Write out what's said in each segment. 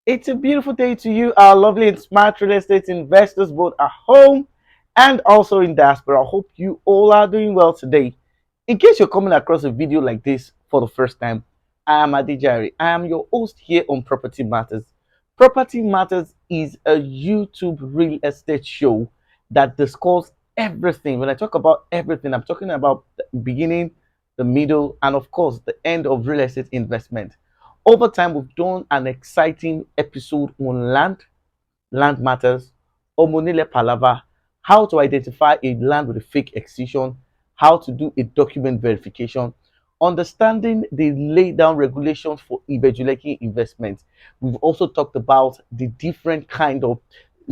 It's a beautiful day to you, our lovely and smart real estate investors, both at home and also in diaspora. I hope you all are doing well today. In case you're coming across a video like this for the first time, I am Adijari. I am your host here on Property Matters. Property Matters is a YouTube real estate show that discusses everything. When I talk about everything, I'm talking about the beginning, the middle, and of course, the end of real estate investment. Over time, we've done an exciting episode on land matters, Omonile Palava, how to identify a land with a fake excision, how to do a document verification, understanding the laid down regulations for Ibeju Lekki investments. We've also talked about the different kind of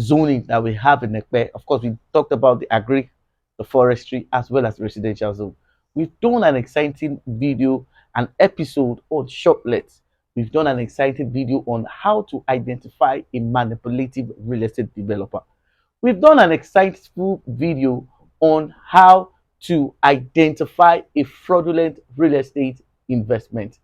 zoning that we have in Ekpe. Of course, we talked about the agri, the forestry, as well as the residential zone. We've done an exciting video, an episode on shortlets. We've done an exciting video on how to identify a manipulative real estate developer. We've done an exciting video on how to identify a fraudulent real estate investment.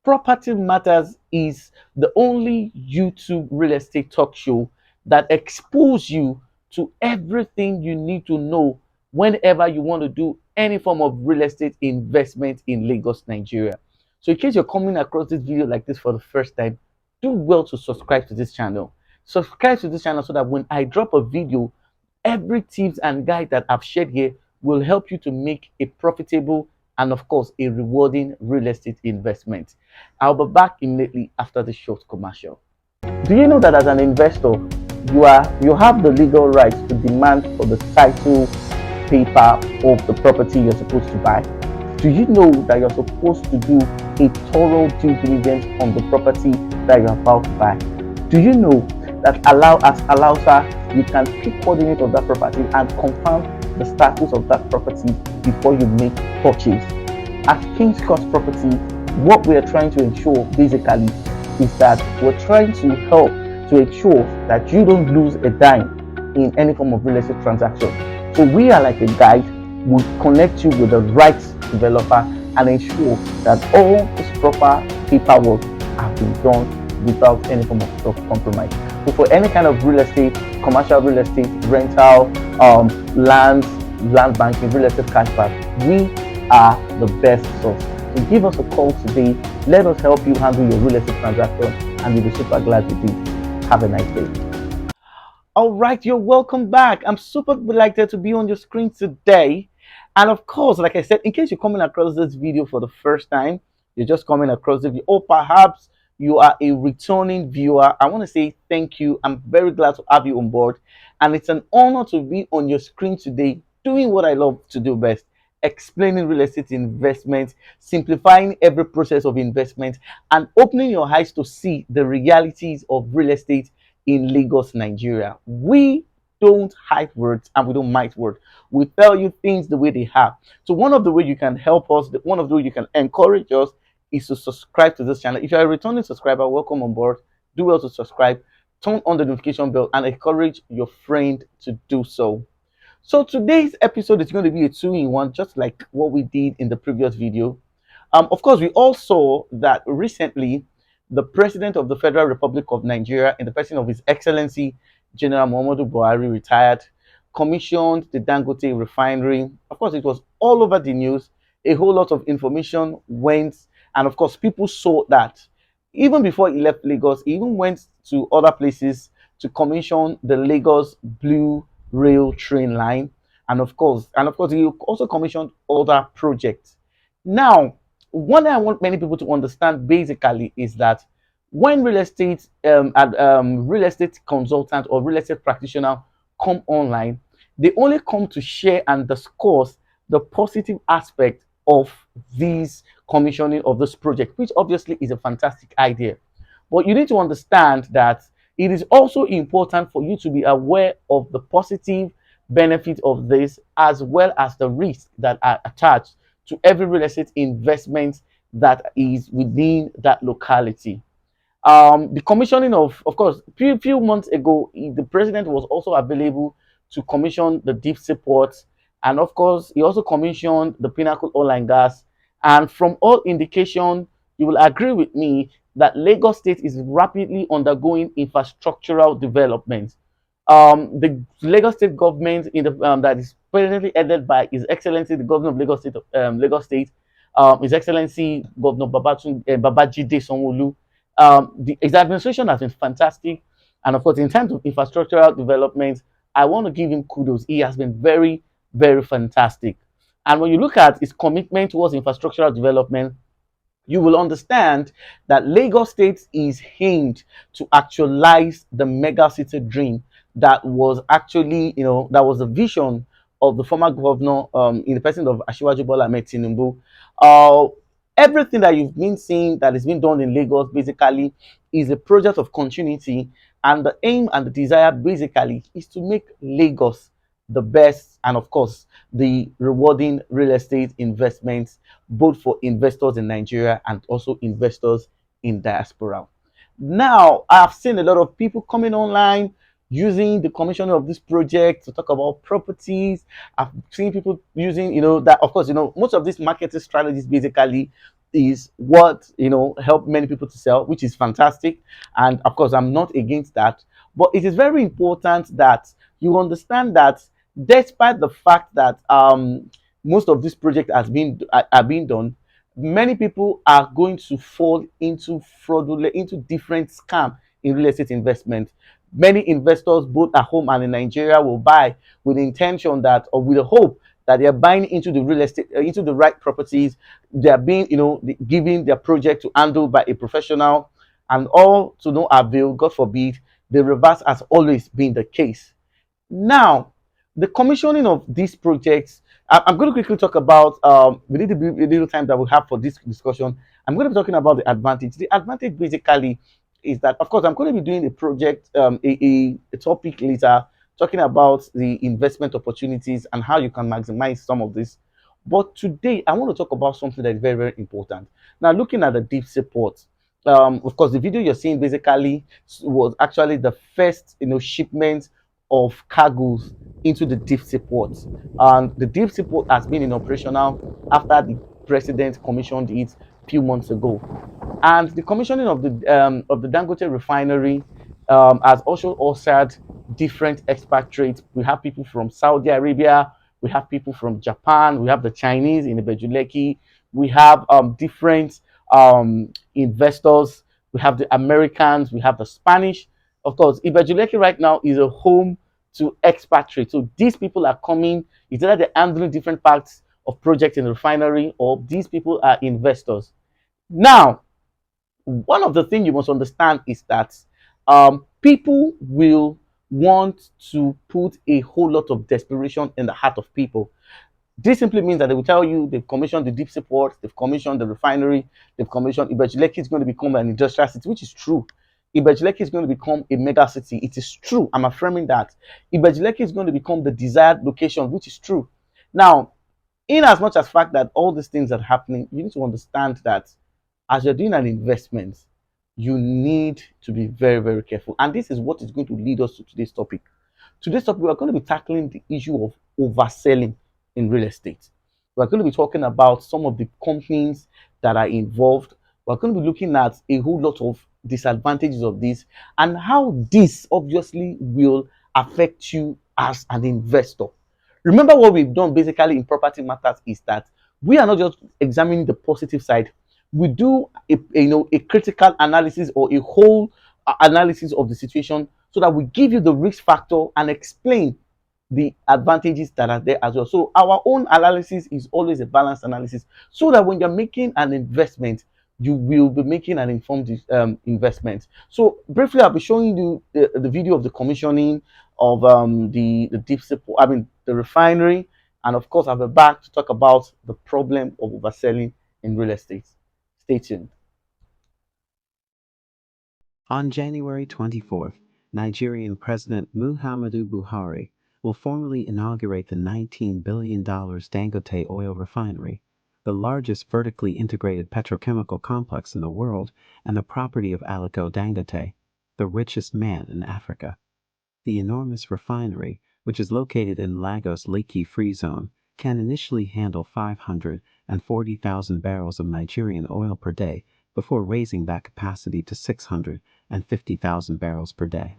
Property Matters is the only YouTube real estate talk show that exposes you to everything you need to know whenever you want to do any form of real estate investment in Lagos, Nigeria. So in case you're coming across this video like this for the first time, do well to subscribe to this channel. Subscribe to this channel so that when I drop a video, every tips and guide that I've shared here will help you to make a profitable and of course a rewarding real estate investment. I'll be back immediately after this short commercial. Do you know that as an investor, you have the legal rights to demand for the title paper of the property you're supposed to buy? Do you know that you're supposed to do a thorough due diligence on the property that you're about to buy? Do you know that as Alausa, you can pick coordinate of that property and confirm the status of that property before you make purchase? At King's Cost Property, what we are trying to ensure basically is that we're trying to help to ensure that you don't lose a dime in any form of real estate transaction. So we are like a guide. We'll connect you with the right developer and ensure that all this proper paperwork have been done without any form of compromise. So for any kind of real estate, commercial real estate, rental, land banking, real estate cashback, we are the best source. So give us a call today. Let us help you handle your real estate transaction, and we'll be super glad you did. Have a nice day. All right, you're welcome back. I'm super delighted to be on your screen today. And of course, like I said, in case you're coming across this video for the first time, you're just coming across the video, or perhaps you are a returning viewer, I want to say thank you. I'm very glad to have you on board. And it's an honor to be on your screen today, doing what I love to do best, explaining real estate investment, simplifying every process of investment, and opening your eyes to see the realities of real estate in Lagos, Nigeria. We don't hide words and we don't mind words. We tell you things the way they are. So one of the way you can help us, one of the way you can encourage us is to subscribe to this channel. If you're a returning subscriber, welcome on board. Do well to subscribe, turn on the notification bell, and encourage your friend to do so. So today's episode is going to be a two-in-one, just like what we did in the previous video. Of course, we all saw that recently the President of the Federal Republic of Nigeria, in the person of His Excellency General Muhammadu Buhari, retired, commissioned the Dangote refinery. Of course, it was all over the news. A whole lot of information went, and of course, people saw that. Even before he left Lagos, he even went to other places to commission the Lagos Blue Rail train line, and of course, he also commissioned other projects. Now, what I want many people to understand basically is that when real estate real estate consultant or real estate practitioner come online, they only come to share and discuss the positive aspect of this commissioning of this project, which obviously is a fantastic idea. But you need to understand that it is also important for you to be aware of the positive benefit of this, as well as the risks that are attached to every real estate investment that is within that locality. The commissioning of course, few months ago, the president was also available to commission the deep sea ports, and of course, he also commissioned the Pinnacle oil and gas. And from all indication, you will agree with me that Lagos State is rapidly undergoing infrastructural development. The Lagos State government that is presently headed by His Excellency the Governor of Lagos State, His Excellency Governor Babajide Sanwo-Olu. His administration has been fantastic, and of course, in terms of infrastructural development, I want to give him kudos. He has been very, very fantastic. And when you look at his commitment towards infrastructural development, you will understand that Lagos State is aimed to actualize the mega city dream that was actually, that was the vision of the former governor in the person of Asiwaju Bola Ahmed Tinubu. Uh, Everything that you've been seeing that is being done in Lagos basically is a project of continuity, and the aim and the desire basically is to make Lagos the best and, of course, the rewarding real estate investments both for investors in Nigeria and also investors in diaspora. Now, I've seen a lot of people coming online using the commissioning of this project to talk about properties. I've seen people using, that of course, most of these marketing strategies basically is what help many people to sell, which is fantastic. And of course, I'm not against that. But it is very important that you understand that despite the fact that most of this project has been are being done, many people are going to fall into fraudulent, into different scam in real estate investment. Many investors, both at home and in Nigeria, will buy with the intention that, or with the hope that they are buying into the real estate, into the right properties. They are being, giving their project to handle by a professional, and all to no avail. God forbid, the reverse has always been the case. Now, the commissioning of these projects, I'm going to quickly talk about, we need a little time that we have for this discussion. I'm going to be talking about the advantage. The advantage basically is that, of course, I'm going to be doing a project, a topic later, talking about the investment opportunities and how you can maximize some of this. But today, I want to talk about something that is very, very important. Now, looking at the deep support, of course, the video you're seeing basically was actually the first, shipment of cargoes into the deep sea port. And the deep sea port has been in operational after the president commissioned it a few months ago. And the commissioning of the Dangote refinery has also ushered different expatriates. We have people from Saudi Arabia, we have people from Japan, we have the Chinese in Ibeju Lekki, we have different investors, we have the Americans, we have the Spanish. Of course, Ibeju Lekki right now is a home to expatriates. So these people are coming, it's either they're handling different parts of projects in the refinery, or these people are investors. Now, one of the things you must understand is that people will want to put a whole lot of desperation in the heart of people. This simply means that they will tell you they've commissioned the deep sea port, they've commissioned the refinery, they've commissioned Ibeju Lekki is going to become an industrial city, which is true. Ibeju Lekki is going to become a mega city. It is true. I'm affirming that. Ibeju Lekki is going to become the desired location, which is true. Now, in as much as fact that all these things are happening, you need to understand that as you're doing an investment, you need to be very, very careful. And this is what is going to lead us to today's topic. Today's topic, we're going to be tackling the issue of overselling in real estate. We're going to be talking about some of the companies that are involved. We're going to be looking at a whole lot of disadvantages of this and how this obviously will affect you as an investor. Remember, what we've done basically in property matters is that we are not just examining the positive side. We do a critical analysis or a whole analysis of the situation, so that we give you the risk factor and explain the advantages that are there as well. So our own analysis is always a balanced analysis, so that when you're making an investment, you will be making an informed investment. So briefly, I'll be showing you the video of the commissioning of the deep sea, I mean the refinery, and of course I'll be back to talk about the problem of overselling in real estate. Stay tuned. On January 24th, Nigerian President Muhammadu Buhari will formally inaugurate the $19 billion Dangote oil refinery, the largest vertically integrated petrochemical complex in the world and the property of Aliko Dangote, the richest man in Africa. The enormous refinery, which is located in Lagos Lekki Free Zone, can initially handle 540,000 barrels of Nigerian oil per day before raising that capacity to 650,000 barrels per day.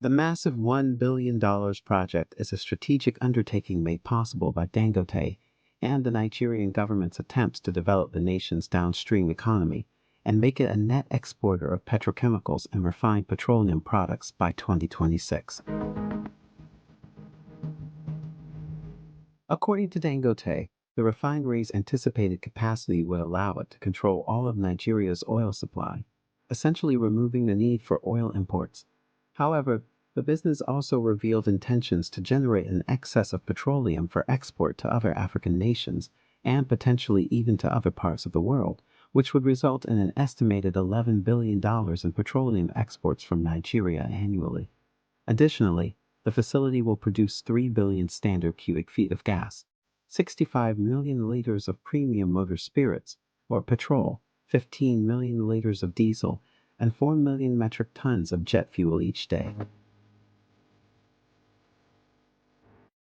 The massive $1 billion project is a strategic undertaking made possible by Dangote and the Nigerian government's attempts to develop the nation's downstream economy and make it a net exporter of petrochemicals and refined petroleum products by 2026. According to Dangote, the refinery's anticipated capacity would allow it to control all of Nigeria's oil supply, essentially removing the need for oil imports. However, the business also revealed intentions to generate an excess of petroleum for export to other African nations and potentially even to other parts of the world, which would result in an estimated $11 billion in petroleum exports from Nigeria annually. Additionally, the facility will produce 3 billion standard cubic feet of gas, 65 million liters of premium motor spirits, or petrol, 15 million liters of diesel, and 4 million metric tons of jet fuel each day.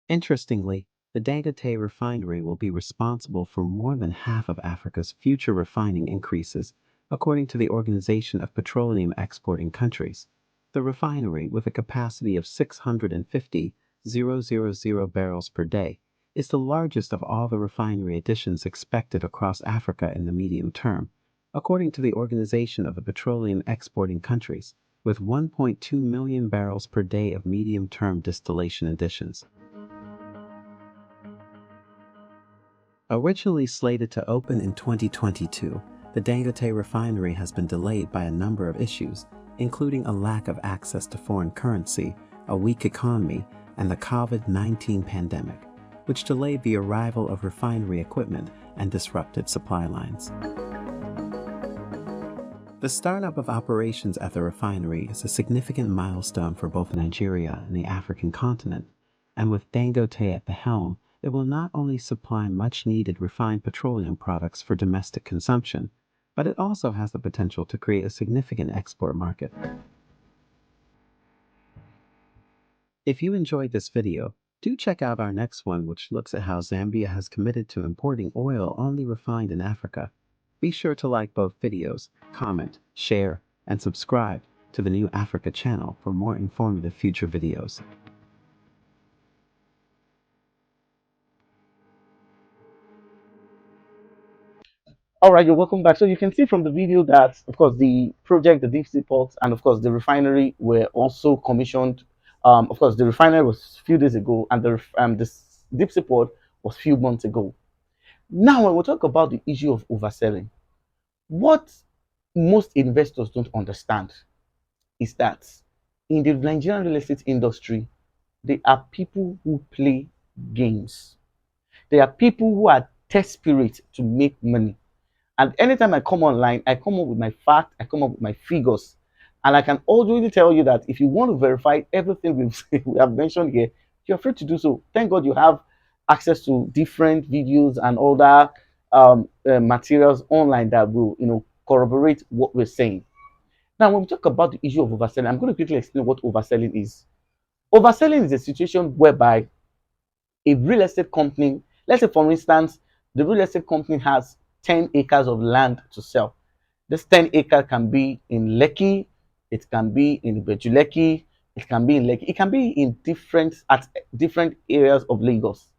Interestingly, the Dangote refinery will be responsible for more than half of Africa's future refining increases, according to the Organization of Petroleum Exporting Countries. The refinery, with a capacity of 650,000 barrels per day, is the largest of all the refinery additions expected across Africa in the medium term, according to the Organization of the Petroleum Exporting Countries, with 1.2 million barrels per day of medium-term distillation additions. Originally slated to open in 2022, the Dangote refinery has been delayed by a number of issues, including a lack of access to foreign currency, a weak economy, and the COVID-19 pandemic, which delayed the arrival of refinery equipment and disrupted supply lines. The startup of operations at the refinery is a significant milestone for both Nigeria and the African continent, and with Dangote at the helm, it will not only supply much-needed refined petroleum products for domestic consumption, but it also has the potential to create a significant export market. If you enjoyed this video, do check out our next one, which looks at how Zambia has committed to importing oil only refined in Africa. Be sure to like both videos, comment, share, and subscribe to the New Africa channel for more informative future videos. All right, you're welcome back. So you can see from the video that, of course, the project, the deep sea port, and of course the refinery were also commissioned. Of course, the refinery was a few days ago, and the deep sea port was a few months ago. Now, when we talk about the issue of overselling, what most investors don't understand is that in the Nigerian real estate industry, there are people who play games. There are people who are desperate to make money. And anytime I come online, I come up with my facts, I come up with my figures. And I can already tell you that if you want to verify everything we have mentioned here, you're free to do so. Thank God you have access to different videos and other materials online that will, corroborate what we're saying. Now, when we talk about the issue of overselling, I'm going to quickly explain what overselling is. Overselling is a situation whereby a real estate company, let's say for instance, the real estate company has 10 acres of land to sell. This 10 acre can be in Lekki, it can be in Ibeju Lekki, it can be in Lekki, it can be in different areas of Lagos.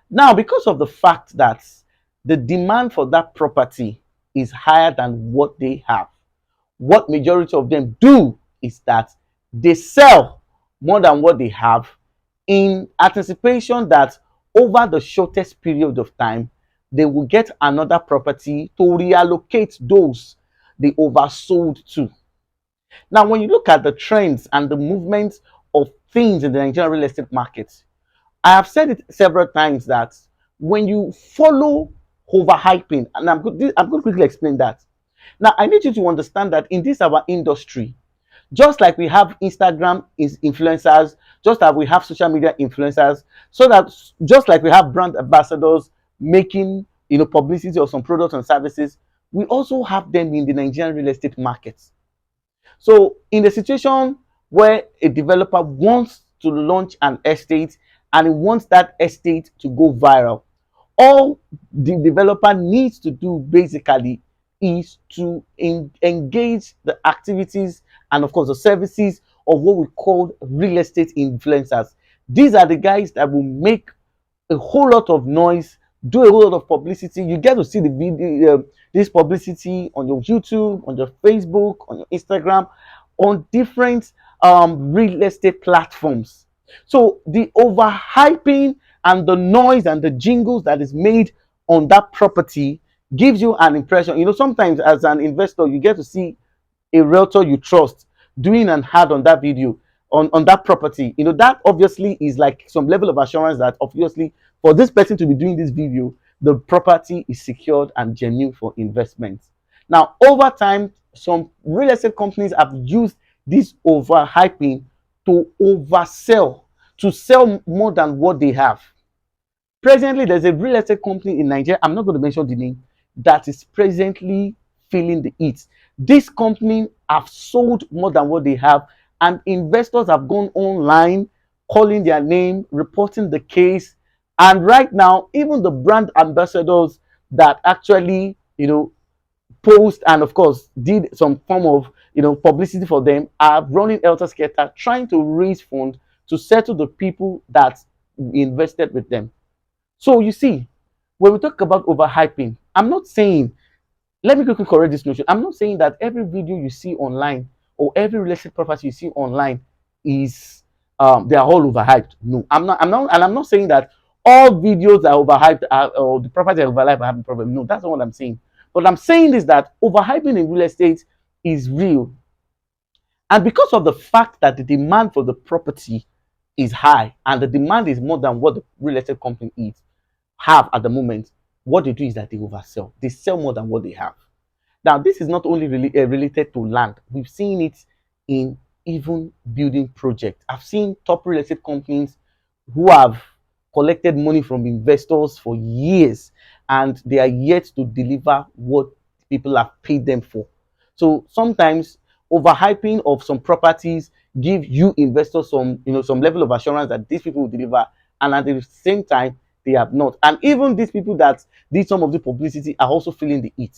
Now, because of the fact that the demand for that property is higher than what they have, what majority of them do is that they sell more than what they have in anticipation that over the shortest period of time, they will get another property to reallocate those they oversold to. Now, when you look at the trends and the movements of things in the Nigerian real estate market, I have said it several times that when you follow overhyping, and I'm going to quickly explain that. Now, I need you to understand that in this our industry, just like we have Instagram influencers, just like we have social media influencers, so that just like we have brand ambassadors making publicity of some products and services, we also have them in the Nigerian real estate markets. So in the situation where a developer wants to launch an estate and he wants that estate to go viral, All the developer needs to do basically is to engage the activities and of course the services of what we call real estate influencers. These are the guys that will make a whole lot of noise, do a whole lot of publicity. You get to see the video, this publicity on your YouTube, on your Facebook, on your Instagram, on different real estate platforms. So the overhyping and the noise and the jingles that is made on that property gives you an impression. You know, sometimes as an investor, you get to see a realtor you trust doing an ad on that video, on that property. You know, that obviously is like some level of assurance that obviously for this person to be doing this video, the property is secured and genuine for investment. Now, over time, some real estate companies have used this overhyping to oversell, to sell more than what they have. Presently, there's a real estate company in Nigeria, I'm not going to mention the name, that is presently feeling the heat. This company have sold more than what they have, and investors have gone online, calling their name, reporting the case. And right now, even the brand ambassadors that actually, post and of course did some form of publicity for them are running helter skelter trying to raise funds to settle the people that invested with them. So you see, when we talk about overhyping, I'm not saying, let me quickly correct this notion. I'm not saying that every video you see online or every real estate property you see online is they are all overhyped. No, I'm not saying that all videos are overhyped or the property are overhyped are having a problem. No, that's not what I'm saying. What I'm saying is that overhyping in real estate is real, and because of the fact that the demand for the property is high and the demand is more than what the real estate company is have at the moment, what they do is that they oversell. They sell more than what they have. Now, this is not only related to land. We've seen it in even building projects. I've seen top real estate companies who have collected money from investors for years and they are yet to deliver what people have paid them for. So sometimes overhyping of some properties give you investors some level of assurance that these people will deliver, and at the same time they have not. And even these people that did some of the publicity are also feeling the heat.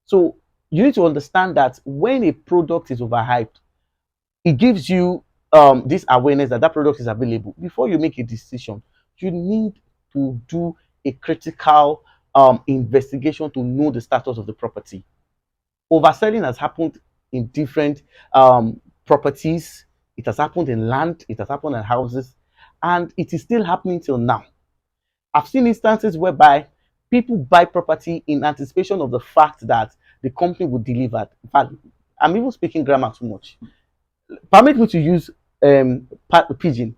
So you need to understand that when a product is overhyped, it gives you this awareness that that product is available. Before you make a decision, you need to do a critical investigation to know the status of the property. Overselling has happened in different properties. It has happened in land. It has happened in houses, and it is still happening till now. I've seen instances whereby people buy property in anticipation of the fact that the company will deliver. In fact, I'm even speaking grammar too much. Permit me to use pidgin.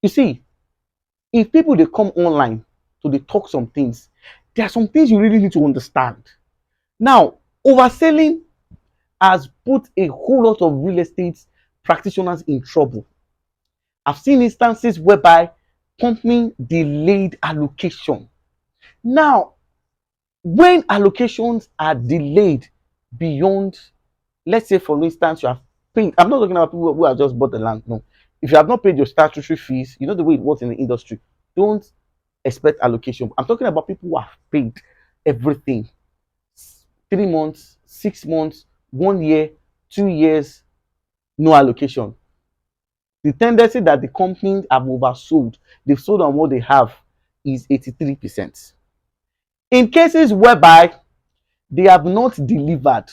You see, if people they come online to they talk some things, there are some things you really need to understand. Now, overselling has put a whole lot of real estate practitioners in trouble. I've seen instances whereby company delayed allocation. Now, when allocations are delayed beyond, let's say for instance, you have paid, I'm not talking about people who have just bought the land. No. If you have not paid your statutory fees, you know the way it works in the industry, don't expect allocation. I'm talking about people who have paid everything. 3 months, 6 months, 1 year, 2 years, no allocation. The tendency that the companies have oversold, they've sold on what they have, is 83%. In cases whereby they have not delivered.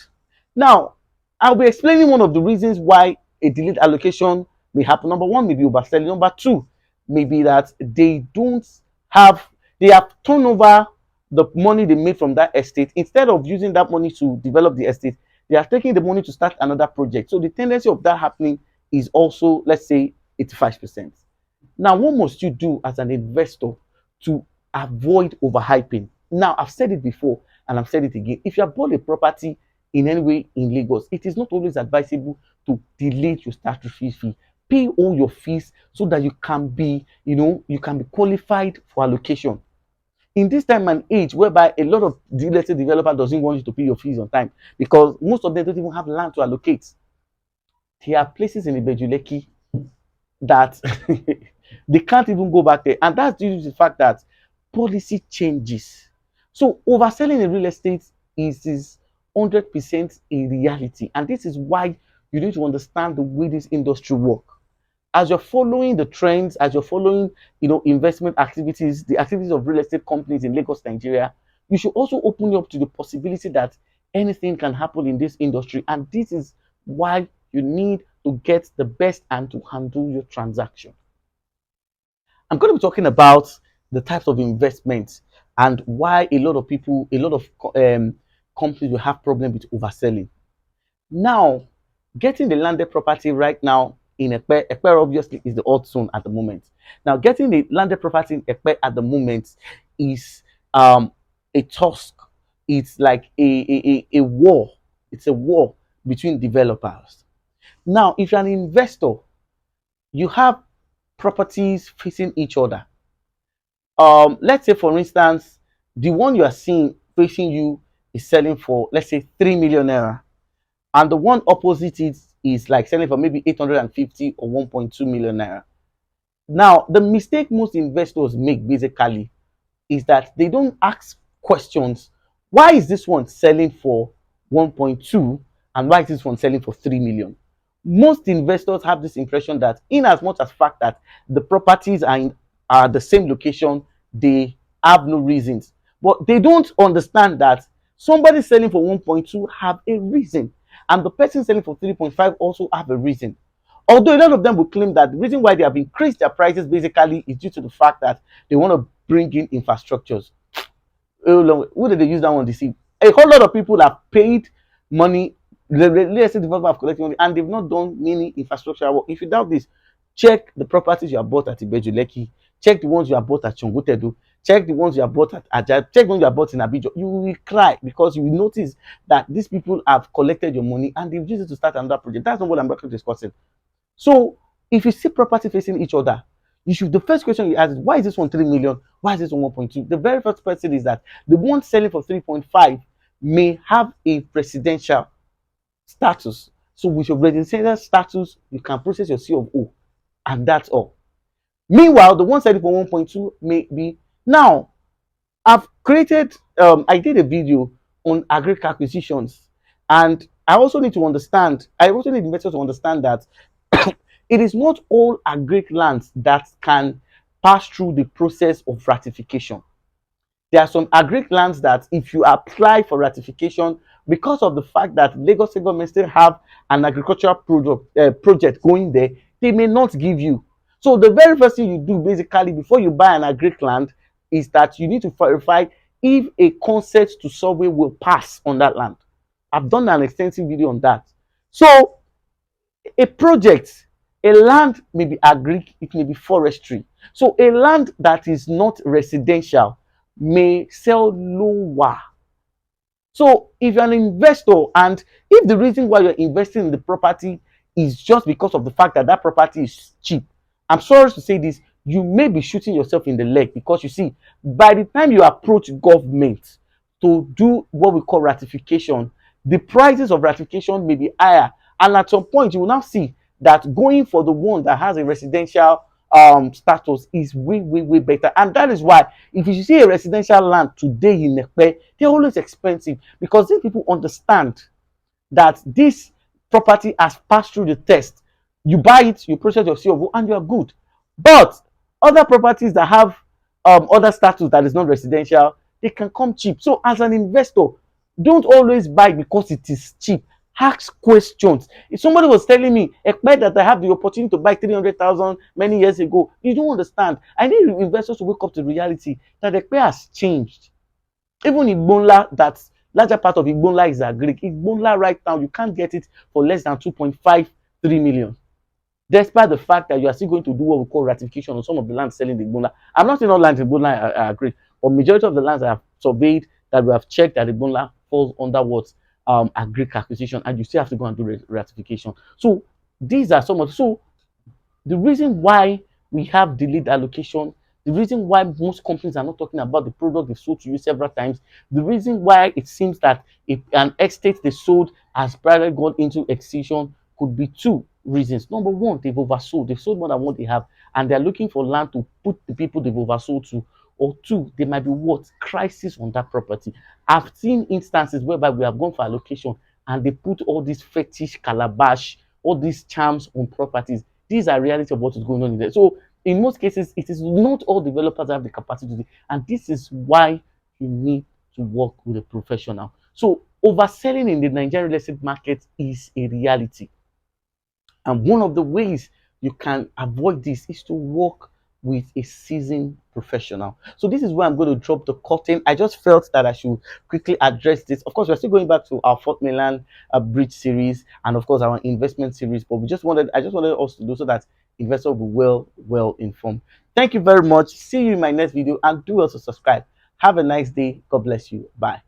Now, I'll be explaining one of the reasons why a delayed allocation may happen. Number one, maybe overselling. Number two, maybe that they have turned over the money they made from that estate. Instead of using that money to develop the estate, they are taking the money to start another project. So the tendency of that happening is also, let's say, 85%. Now, what must you do as an investor to avoid overhyping? Now, I've said it before and I've said it again. If you have bought a property in any way in Lagos, it is not always advisable to delay your statutory fee. Pay all your fees so that you can be qualified for allocation. In this time and age whereby a lot of real estate developer doesn't want you to pay your fees on time because most of them don't even have land to allocate. There are places in Ibeju Lekki that they can't even go back there, and that's due to the fact that policy changes. So overselling in real estate is 100% a reality, and this is why you need to understand the way this industry work. As you're following the trends, as you're following, investment activities, the activities of real estate companies in Lagos, Nigeria, you should also open up to the possibility that anything can happen in this industry. And this is why you need to get the best and to handle your transaction. I'm going to be talking about the types of investments and why a lot of people, a lot of companies will have problem with overselling. Now, getting the landed property right now in Ekpe obviously is the hot zone at the moment. Now, getting the landed property in Ekpe at the moment is a task. It's like a war. It's a war between developers. Now, if you're an investor, you have properties facing each other. Let's say, for instance, the one you are seeing facing you is selling for, let's say, 3 million naira, and the one opposite it is like selling for maybe 850 or 1.2 million naira. Now, the mistake most investors make basically is that they don't ask questions. Why is this one selling for 1.2 and why is this one selling for 3 million? Most investors have this impression that in as much as fact that the properties are the same location, they have no reasons. But they don't understand that somebody selling for 1.2 have a reason, and the person selling for 3.5 also have a reason. Although a lot of them will claim that the reason why they have increased their prices basically is due to the fact that they want to bring in infrastructures. Who did they use that one to see? A whole lot of people have paid money, let's say developer have collected money, and they've not done many infrastructure work. If you doubt this, check the properties you have bought at Ibeju Lekki, check the ones you have bought at Dangote, check the ones you have bought at Ajah, check the ones you have bought in Abijo. You will cry because you will notice that these people have collected your money and they've used it to start another project. That's not what I'm actually discussing. So if you see property facing each other, you should, the first question you ask is, why is this one 3 million? Why is this one 1.2? The very first person is that the one selling for 3.5 may have a presidential status. So with your presidential status, you can process your C of O, and that's all. Meanwhile, the one selling for 1.2 may be. Now, I've created, I did a video on agric acquisitions, and I also need investors to understand that it is not all agric lands that can pass through the process of ratification. There are some agric lands that if you apply for ratification, because of the fact that Lagos State government still have an agricultural project going there, they may not give you. So the very first thing you do basically before you buy an agric land is that you need to verify if a consent to survey will pass on that land. I've done an extensive video on that. So a project, a land may be agric, it may be forestry. So a land that is not residential may sell lower. So if you're an investor and if the reason why you're investing in the property is just because of the fact that that property is cheap, I'm sorry to say this, you may be shooting yourself in the leg, because you see, by the time you approach government to do what we call ratification, the prices of ratification may be higher, and at some point you will now see that going for the one that has a residential status is way better. And that is why if you see a residential land today in Ekpe, they're always expensive, because these people understand that this property has passed through the test. You buy it, you process your CO, and you are good. But other properties that have other status that is not residential, they can come cheap. So as an investor, don't always buy because it is cheap. Ask questions. If somebody was telling me that I have the opportunity to buy 300,000 many years ago, you don't understand. I need investors to wake up to reality that Ekpe has changed. Even Igbonla, that larger part of Igbonla is agric. Igbonla right now, you can't get it for less than 2.53 million. Despite the fact that you are still going to do what we call ratification on some of the lands selling the Igbonla. I'm not saying all lands in Igbonla are agric, but majority of the lands I have surveyed, that we have checked, that Igbonla falls under what agric acquisition, and you still have to go and do ratification. So these are some of the reason why we have delayed allocation, the reason why most companies are not talking about the product they've sold to you several times, the reason why it seems that an estate they sold has probably gone into extinction could be two reasons. Number one, they've oversold. They've sold more than what they have, and they're looking for land to put the people they've oversold to or two, there might be what? Crisis on that property. I've seen instances whereby we have gone for allocation and they put all these fetish calabash, all these charms on properties. These are reality of what is going on in there. So in most cases, it is not all developers have the capacity to do, and this is why you need to work with a professional. So overselling in the Nigerian real estate market is a reality. And one of the ways you can avoid this is to work with a seasoned professional. So this is where I'm going to drop the curtain. I just felt that I should quickly address this. Of course, we're still going back to our Fort Milan bridge series and of course our investment series, but I just wanted us to do so that investors will be well informed. Thank you very much. See you in my next video and do also subscribe. Have a nice day. God bless you. Bye.